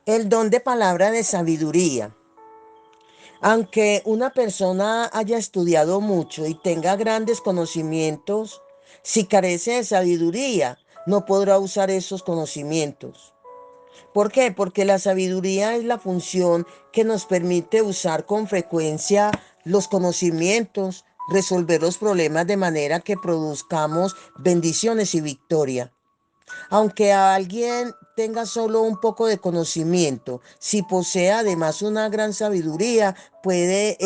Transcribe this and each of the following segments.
El don de palabra de sabiduría. Aunque una persona haya estudiado mucho y tenga grandes conocimientos, si carece de sabiduría, no podrá usar esos conocimientos. ¿Por qué? Porque la sabiduría es la función que nos permite usar con frecuencia los conocimientos, resolver los problemas de manera que produzcamos bendiciones y victoria. Aunque alguien tenga solo un poco de conocimiento, si posee además una gran sabiduría, puede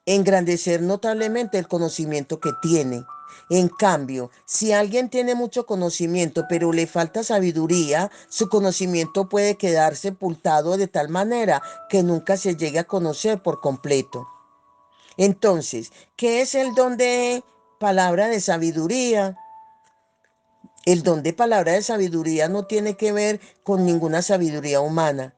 engrandecer notablemente el conocimiento que tiene. En cambio, si alguien tiene mucho conocimiento pero le falta sabiduría, su conocimiento puede quedar sepultado de tal manera que nunca se llegue a conocer por completo. Entonces, ¿qué es el don de palabra de sabiduría? El don de palabra de sabiduría no tiene que ver con ninguna sabiduría humana.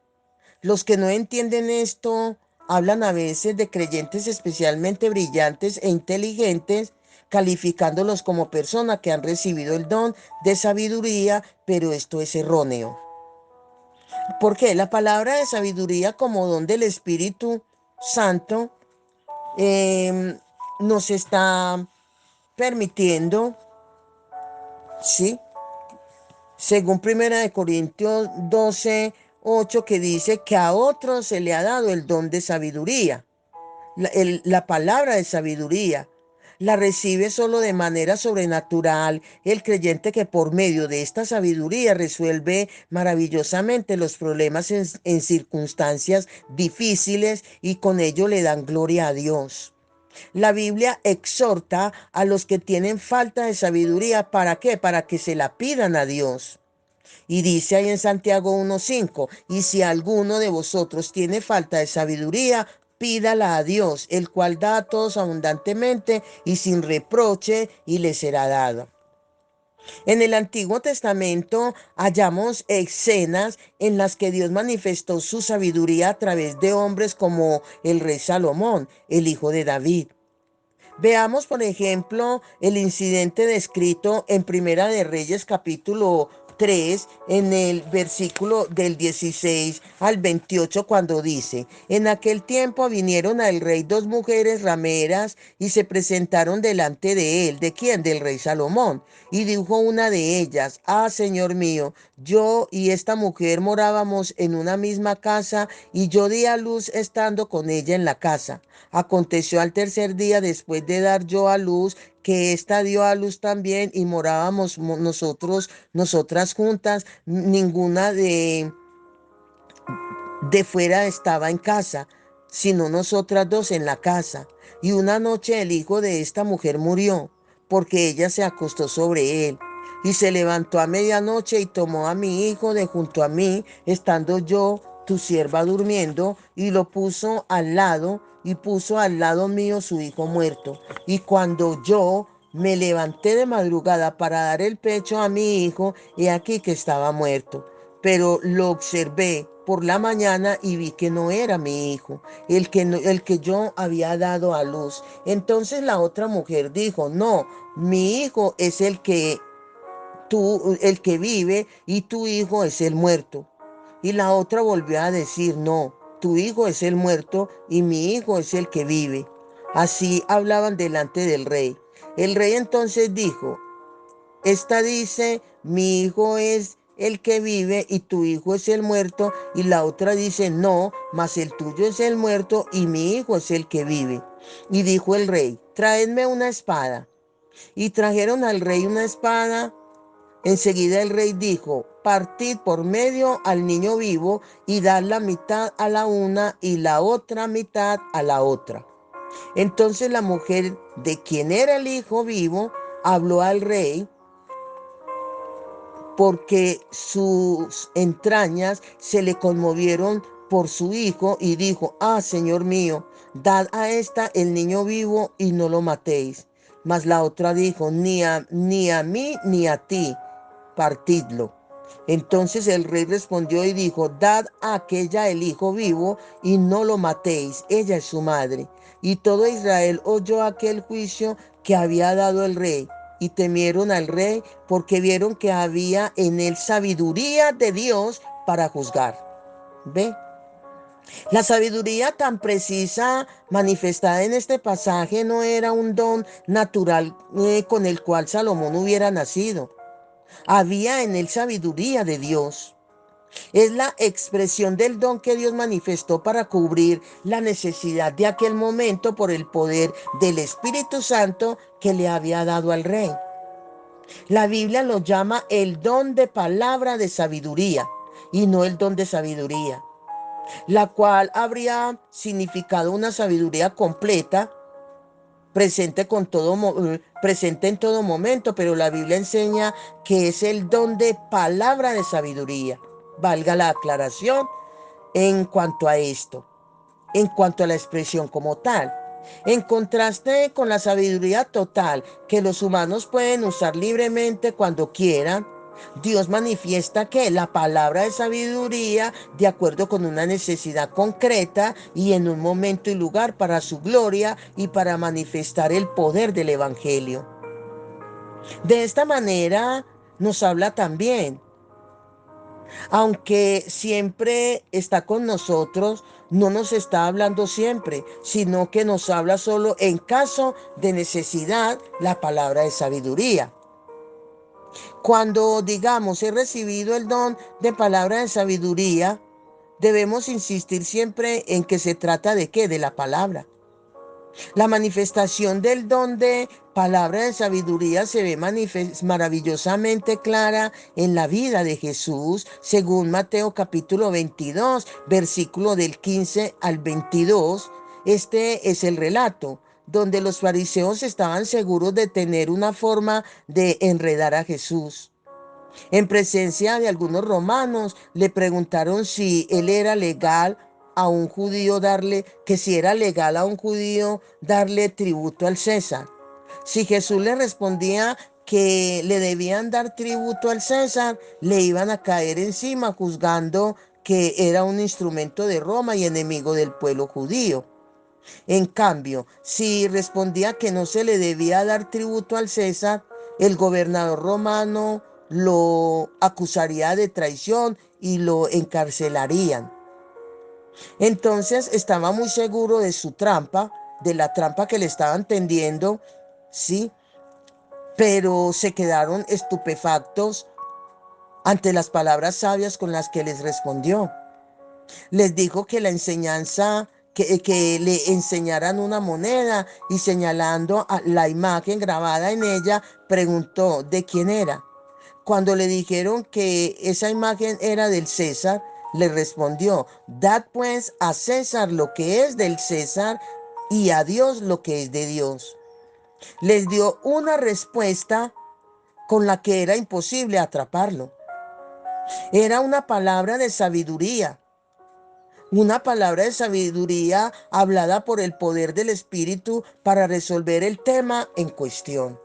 Los que no entienden esto hablan a veces de creyentes especialmente brillantes e inteligentes, calificándolos como personas que han recibido el don de sabiduría, pero esto es erróneo. Porque la palabra de sabiduría como don del Espíritu Santo eh, nos está permitiendo, ¿sí? Según Primera de Corintios 12:8, que dice que a otros se le ha dado el don de sabiduría. La palabra de sabiduría la recibe solo de manera sobrenatural el creyente que por medio de esta sabiduría resuelve maravillosamente los problemas en circunstancias difíciles y con ello le dan gloria a Dios. La Biblia exhorta a los que tienen falta de sabiduría. ¿Para qué? Para que se la pidan a Dios. Y dice ahí en Santiago 1:5, y si alguno de vosotros tiene falta de sabiduría, pídala a Dios, el cual da a todos abundantemente y sin reproche, y le será dado. En el Antiguo Testamento hallamos escenas en las que Dios manifestó su sabiduría a través de hombres como el rey Salomón, el hijo de David. Veamos, por ejemplo, el incidente descrito en Primera de Reyes capítulo 3, en el versículo del 16 al 28, cuando dice: en aquel tiempo vinieron al rey dos mujeres rameras y se presentaron delante de él. ¿De quién? Del rey Salomón. Y dijo una de ellas: ah, señor mío, yo y esta mujer morábamos en una misma casa, y yo di a luz estando con ella en la casa. Aconteció al tercer día, después de dar yo a luz, que ésta dio a luz también, y morábamos nosotras juntas. Ninguna de fuera estaba en casa, sino nosotras dos en la casa. Y una noche el hijo de esta mujer murió, porque ella se acostó sobre él. Y se levantó a medianoche y tomó a mi hijo de junto a mí, estando yo, tu sierva, durmiendo, y lo puso al lado, y puso al lado mío su hijo muerto. Y cuando yo me levanté de madrugada para dar el pecho a mi hijo, he aquí que estaba muerto. Pero lo observé por la mañana y vi que no era mi hijo, el que yo había dado a luz. Entonces la otra mujer dijo: no, mi hijo es el que vive, y tu hijo es el muerto. Y la otra volvió a decir: no, tu hijo es el muerto y mi hijo es el que vive. Así hablaban delante del rey. El rey entonces dijo: esta dice: mi hijo es el que vive y tu hijo es el muerto. Y la otra dice: no, mas el tuyo es el muerto y mi hijo es el que vive. Y dijo el rey: traedme una espada. Y trajeron al rey una espada. Enseguida el rey dijo: partid por medio al niño vivo y dad la mitad a la una y la otra mitad a la otra. Entonces la mujer de quien era el hijo vivo habló al rey, porque sus entrañas se le conmovieron por su hijo, y dijo: ah, señor mío, dad a esta el niño vivo y no lo matéis. Mas la otra dijo: ni a mí ni a ti, partidlo. Entonces el rey respondió y dijo: dad a aquella el hijo vivo y no lo matéis, ella es su madre. Y todo Israel oyó aquel juicio que había dado el rey, y temieron al rey, porque vieron que había en él sabiduría de Dios para juzgar. ¿Ve? La sabiduría tan precisa manifestada en este pasaje no era un don natural con el cual Salomón hubiera nacido. Había en él sabiduría de Dios. Es la expresión del don que Dios manifestó para cubrir la necesidad de aquel momento por el poder del Espíritu Santo que le había dado al rey. La Biblia lo llama el don de palabra de sabiduría y no el don de sabiduría, la cual habría significado una sabiduría completa, presente en todo momento, pero la Biblia enseña que es el don de palabra de sabiduría. Valga la aclaración en cuanto a esto, en cuanto a la expresión como tal. En contraste con la sabiduría total que los humanos pueden usar libremente cuando quieran, Dios manifiesta que la palabra de sabiduría de acuerdo con una necesidad concreta y en un momento y lugar para su gloria y para manifestar el poder del Evangelio. De esta manera nos habla también, aunque siempre está con nosotros, no nos está hablando siempre, sino que nos habla solo en caso de necesidad la palabra de sabiduría. Cuando digamos he recibido el don de palabra de sabiduría, debemos insistir siempre en que se trata de qué, de la palabra. La manifestación del don de palabra de sabiduría se ve maravillosamente clara en la vida de Jesús, según Mateo capítulo 22, versículo del 15 al 22. Este es el relato donde los fariseos estaban seguros de tener una forma de enredar a Jesús. En presencia de algunos romanos, le preguntaron si él era legal a un judío que si era legal a un judío darle tributo al César. Si Jesús le respondía que le debían dar tributo al César, le iban a caer encima juzgando que era un instrumento de Roma y enemigo del pueblo judío. En cambio, si respondía que no se le debía dar tributo al César, el gobernador romano lo acusaría de traición y lo encarcelarían. Entonces estaba muy seguro de su trampa, de la trampa que le estaban tendiendo, ¿sí? Pero se quedaron estupefactos ante las palabras sabias con las que les respondió. Les dijo que la enseñanza, que le enseñaran una moneda y señalando a la imagen grabada en ella, preguntó de quién era. Cuando le dijeron que esa imagen era del César, le respondió, dad pues a César lo que es del César y a Dios lo que es de Dios. Les dio una respuesta con la que era imposible atraparlo. Era una palabra de sabiduría hablada por el poder del Espíritu para resolver el tema en cuestión.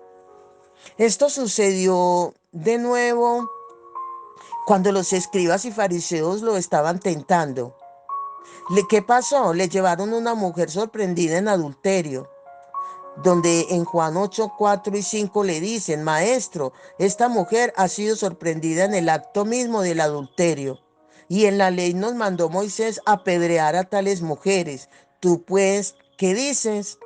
Esto sucedió de nuevo cuando los escribas y fariseos lo estaban tentando. ¿Qué pasó? Le llevaron una mujer sorprendida en adulterio, donde en Juan 8, 4 y 5 le dicen, Maestro, esta mujer ha sido sorprendida en el acto mismo del adulterio. Y en la ley nos mandó Moisés apedrear a tales mujeres. Tú pues, ¿qué dices?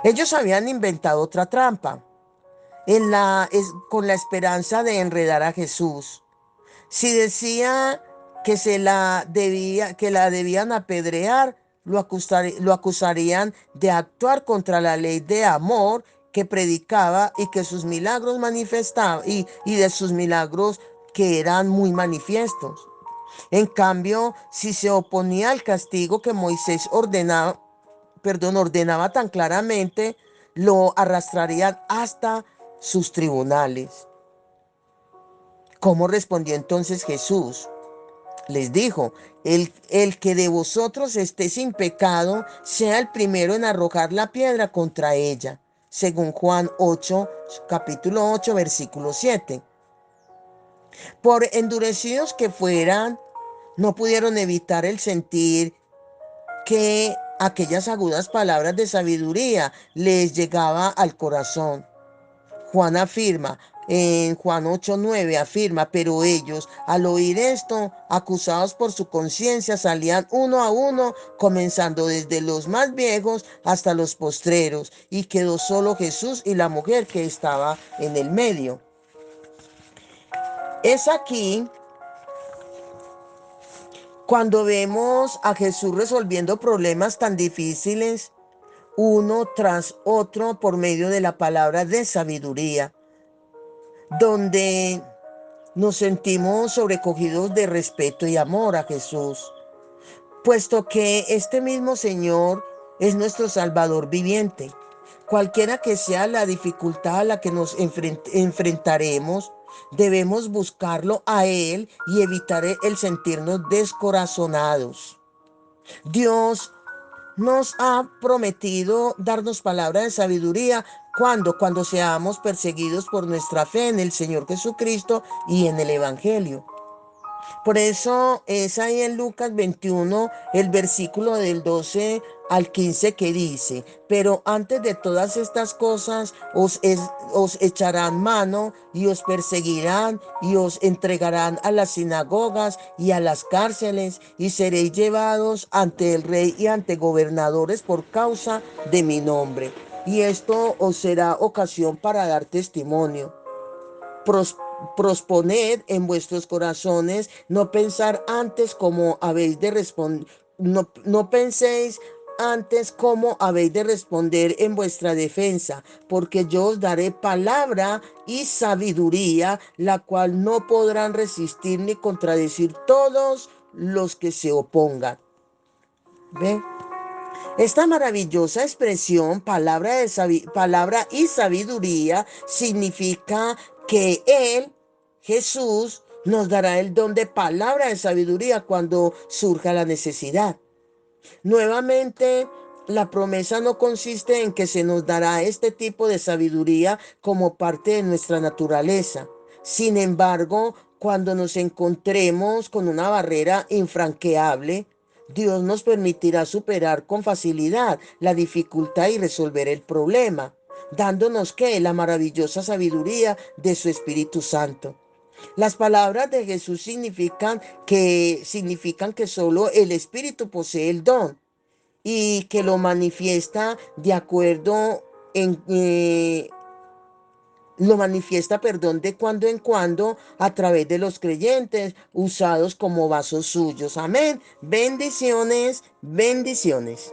Ellos habían inventado otra trampa con la esperanza de enredar a Jesús. Si decía que la debían apedrear, lo acusarían de actuar contra la ley de amor que predicaba y que sus milagros manifestaba y de sus milagros que eran muy manifiestos. En cambio, si se oponía al castigo que Moisés ordenaba tan claramente, lo arrastrarían hasta sus tribunales. ¿Cómo respondió entonces Jesús? Les dijo, el que de vosotros esté sin pecado, sea el primero en arrojar la piedra contra ella, según Juan 8, capítulo 8, versículo 7. Por endurecidos que fueran, no pudieron evitar el sentir que aquellas agudas palabras de sabiduría les llegaba al corazón. Juan afirma, En Juan 8:9 afirma, pero ellos, al oír esto, acusados por su conciencia, salían uno a uno, comenzando desde los más viejos hasta los postreros, y quedó solo Jesús y la mujer que estaba en el medio. Es aquí cuando vemos a Jesús resolviendo problemas tan difíciles, uno tras otro, por medio de la palabra de sabiduría, donde nos sentimos sobrecogidos de respeto y amor a Jesús, puesto que este mismo Señor es nuestro Salvador viviente. Cualquiera que sea la dificultad a la que nos enfrentaremos, debemos buscarlo a Él y evitar el sentirnos descorazonados. Dios nos ha prometido darnos palabra de sabiduría cuando seamos perseguidos por nuestra fe en el Señor Jesucristo y en el Evangelio. Por eso es ahí en Lucas 21, el versículo del 12 al 15 que dice, pero antes de todas estas cosas os echarán mano y os perseguirán y os entregarán a las sinagogas y a las cárceles y seréis llevados ante el rey y ante gobernadores por causa de mi nombre. Y esto os será ocasión para dar testimonio. Pros, Prosponed en vuestros corazones, no pensar antes cómo habéis de responder, no penséis antes cómo habéis de responder en vuestra defensa, porque yo os daré palabra y sabiduría, la cual no podrán resistir ni contradecir todos los que se opongan. ¿Ve? Esta maravillosa expresión, palabra y sabiduría, significa que Él, Jesús, nos dará el don de palabra de sabiduría cuando surja la necesidad. Nuevamente, la promesa no consiste en que se nos dará este tipo de sabiduría como parte de nuestra naturaleza. Sin embargo, cuando nos encontremos con una barrera infranqueable, Dios nos permitirá superar con facilidad la dificultad y resolver el problema, dándonos que la maravillosa sabiduría de su Espíritu Santo. Las palabras de Jesús significan que solo el Espíritu posee el don y que lo manifiesta de acuerdo en lo manifiesta, perdón, de cuando en cuando a través de los creyentes usados como vasos suyos. Amén. Bendiciones, bendiciones.